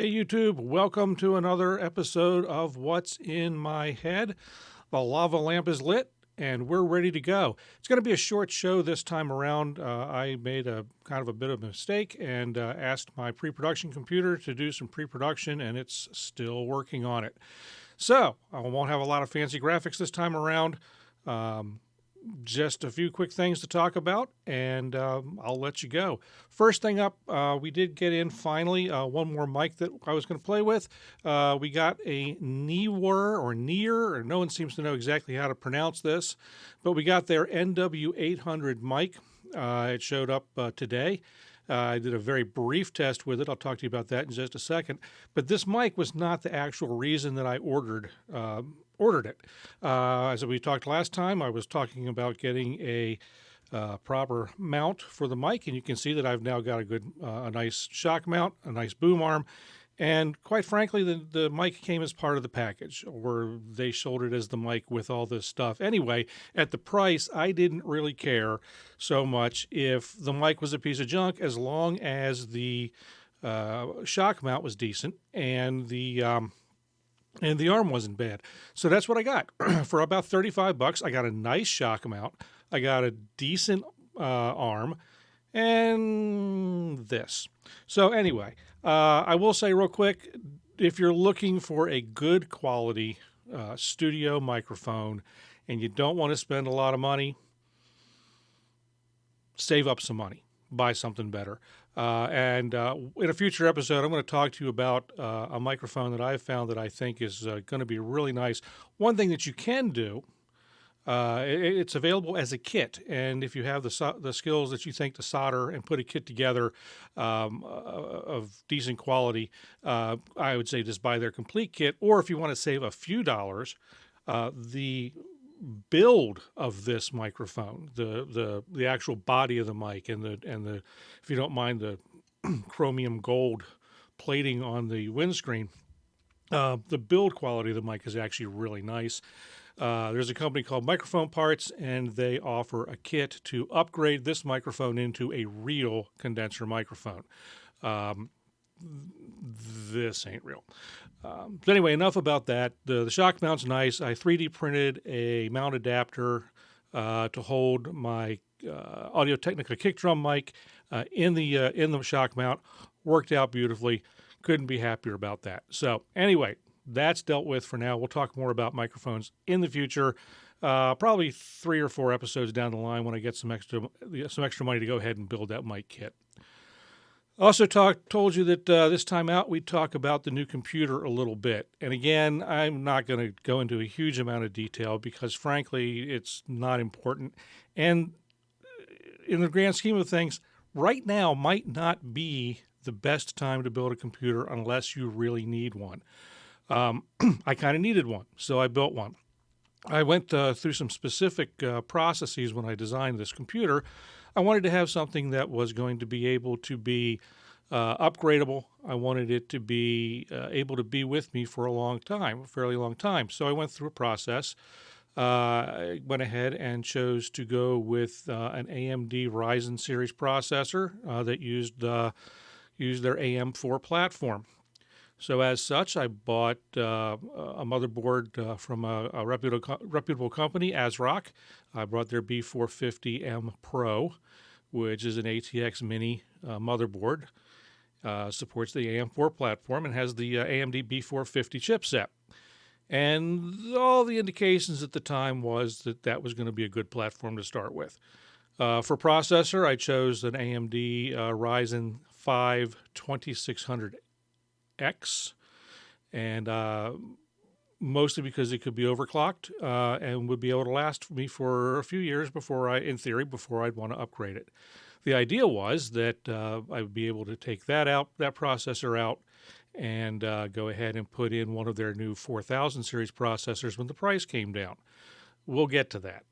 Hey YouTube, welcome to another episode of What's in My Head. The lava lamp is lit and we're ready to go. It's going to be a short show this time around. I made a kind of a bit of a mistake and asked my pre-production computer to do some pre-production, and it's still working on it. So I won't have a lot of fancy graphics this time around. Just a few quick things to talk about, and I'll let you go. First thing up, we did get in finally one more mic that I was going to play with. We got a Neewer or Neewer, or no one seems to know exactly how to pronounce this, but we got their NW800 mic. It showed up today. I did a very brief test with it. I'll talk to you about that in just a second. But this mic was not the actual reason that I ordered it. As we talked last time, I was talking about getting a proper mount for the mic, and you can see that I've now got a nice shock mount, a nice boom arm, and quite frankly, the mic came as part of the package, or they sold it as the mic with all this stuff. Anyway, at the price, I didn't really care so much if the mic was a piece of junk, as long as the shock mount was decent and the arm wasn't bad. So that's what I got. For about 35 bucks, I got a nice shock mount, I got a decent arm, and this. So anyway, I will say real quick, if you're looking for a good quality studio microphone and you don't want to spend a lot of money, save up some money, buy something better. And in a future episode, I'm going to talk to you about a microphone that I've found that I think is going to be really nice. One thing that you can do, it's available as a kit, and if you have the skills that you think to solder and put a kit together of decent quality, I would say just buy their complete kit. Or if you want to save a few dollars, the build of this microphone, the actual body of the mic, and the if you don't mind the chromium gold plating on the windscreen, the build quality of the mic is actually really nice. There's a company called Microphone Parts, and they offer a kit to upgrade this microphone into a real condenser microphone. This ain't real. But anyway, enough about that. The shock mount's nice. I 3D printed a mount adapter to hold my Audio-Technica kick drum mic in the shock mount. Worked out beautifully. Couldn't be happier about that. So anyway, that's dealt with for now. We'll talk more about microphones in the future, probably 3 or 4 episodes down the line when I get some extra money to go ahead and build that mic kit. Also told you that this time out we'd talk about the new computer a little bit. And again, I'm not going to go into a huge amount of detail because frankly, it's not important. And in the grand scheme of things, right now might not be the best time to build a computer unless you really need one. I kind of needed one, so I built one. I went through some specific processes when I designed this computer. I wanted to have something that was going to be able to be upgradable. I wanted it to be able to be with me for a fairly long time. So I went through a process. I went ahead and chose to go with an AMD Ryzen series processor that used their AM4 platform. So as such, I bought a motherboard from a reputable company, ASRock. I bought their B450M Pro, which is an ATX mini motherboard. Supports the AM4 platform and has the AMD B450 chipset. And all the indications at the time was that that was going to be a good platform to start with. For processor, I chose an AMD Ryzen 5 2600X, and mostly because it could be overclocked and would be able to last me for a few years before I'd want to upgrade it. The idea was that I would be able to take that processor out, and go ahead and put in one of their new 4000 series processors when the price came down. We'll get to that.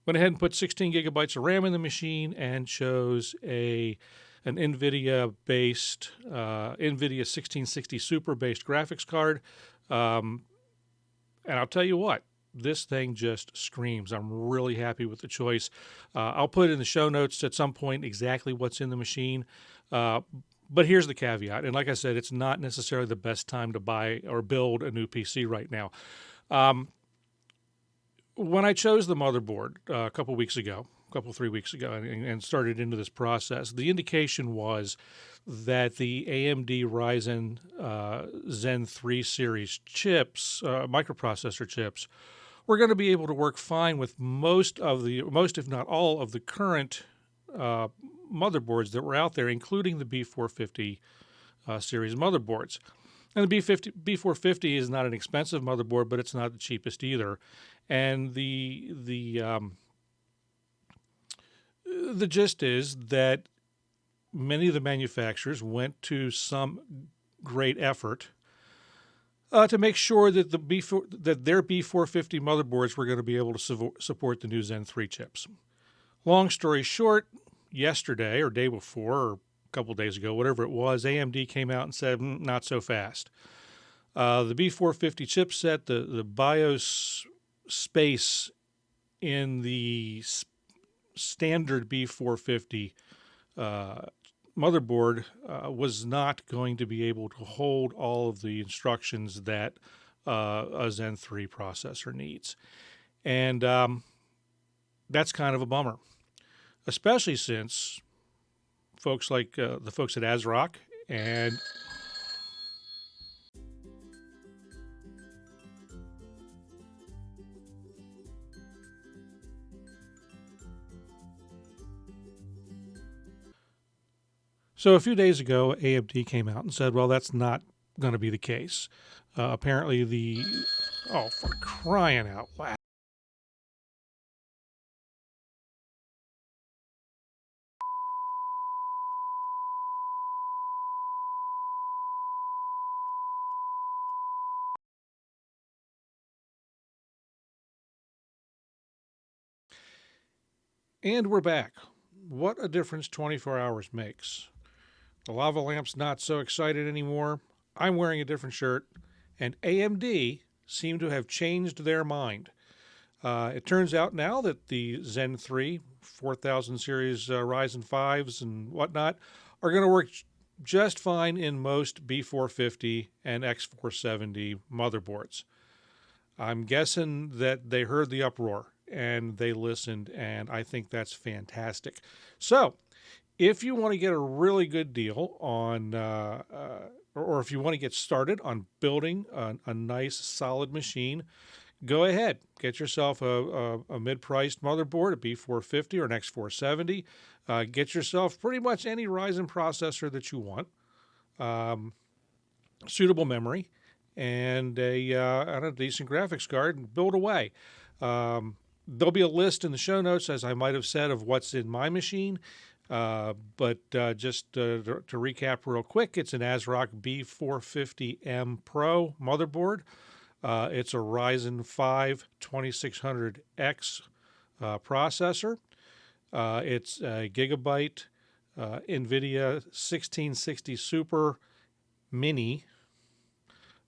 Went ahead and put 16 gigabytes of RAM in the machine and chose an NVIDIA-based NVIDIA 1660 Super-based graphics card. And I'll tell you what, this thing just screams. I'm really happy with the choice. I'll put in the show notes at some point exactly what's in the machine. But here's the caveat, and like I said, it's not necessarily the best time to buy or build a new PC right now. When I chose the motherboard a couple 3 weeks ago, and started into this process, the indication was that the AMD Ryzen Zen 3 series chips, microprocessor chips, were going to be able to work fine with most, if not all, of the current motherboards that were out there, including the B450 series motherboards. And the B450 is not an expensive motherboard, but it's not the cheapest either. And the gist is that many of the manufacturers went to some great effort to make sure that their B450 motherboards were going to be able to support the new Zen 3 chips. Long story short, yesterday or day before or a couple days ago, whatever it was, AMD came out and said, not so fast. The B450 chipset, the BIOS space in the standard B450 motherboard was not going to be able to hold all of the instructions that a Zen 3 processor needs. And that's kind of a bummer, especially since folks like the folks at ASRock and So a few days ago, AMD came out and said, well, that's not going to be the case. Apparently for crying out loud. And we're back. What a difference 24 hours makes. The lava lamp's not so excited anymore. I'm wearing a different shirt. And AMD seem to have changed their mind. It turns out now that the Zen 3, 4000 series Ryzen 5s and whatnot are going to work just fine in most B450 and X470 motherboards. I'm guessing that they heard the uproar and they listened, and I think that's fantastic. So, if you want to get a really good deal on, or if you want to get started on building a nice, solid machine, go ahead. Get yourself a mid-priced motherboard, a B450 or an X470. Get yourself pretty much any Ryzen processor that you want, suitable memory, and a decent graphics card, and build away. There'll be a list in the show notes, as I might have said, of what's in my machine. But just to recap real quick, it's an ASRock B450M Pro motherboard. It's a Ryzen 5 2600X processor. It's a Gigabyte NVIDIA 1660 Super Mini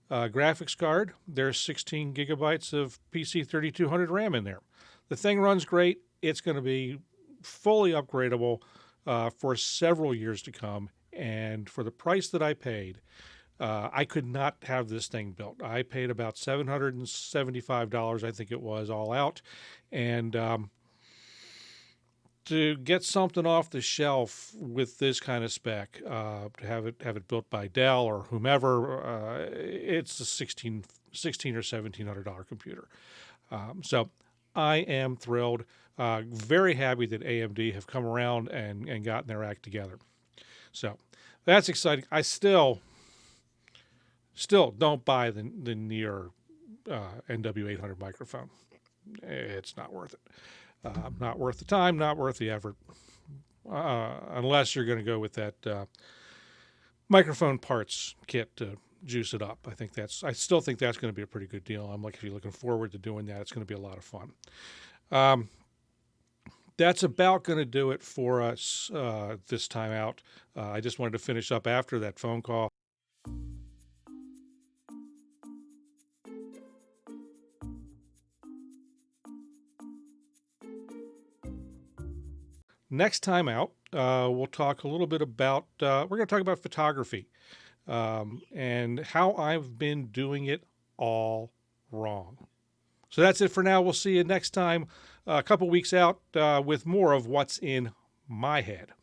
graphics card. There's 16 gigabytes of PC 3200 RAM in there. The thing runs great. It's going to be fully upgradable for several years to come. And for the price that I paid, I could not have this thing built. I paid about $775, I think it was, all out. And to get something off the shelf with this kind of spec, to have it built by Dell or whomever, it's a $1,600 or $1,700 computer. So I am thrilled. Very happy that AMD have come around and gotten their act together. So that's exciting. I still don't buy the Neewer NW800 microphone. It's not worth it. Not worth the time, not worth the effort, unless you're going to go with that microphone parts kit to juice it up. I still think that's going to be a pretty good deal. I'm actually looking forward to doing that. It's going to be a lot of fun. That's about going to do it for us this time out. I just wanted to finish up after that phone call. Next time out, we'll talk a little bit about, we're going to talk about photography and how I've been doing it all wrong. So that's it for now. We'll see you next time, a couple weeks out with more of what's in my head.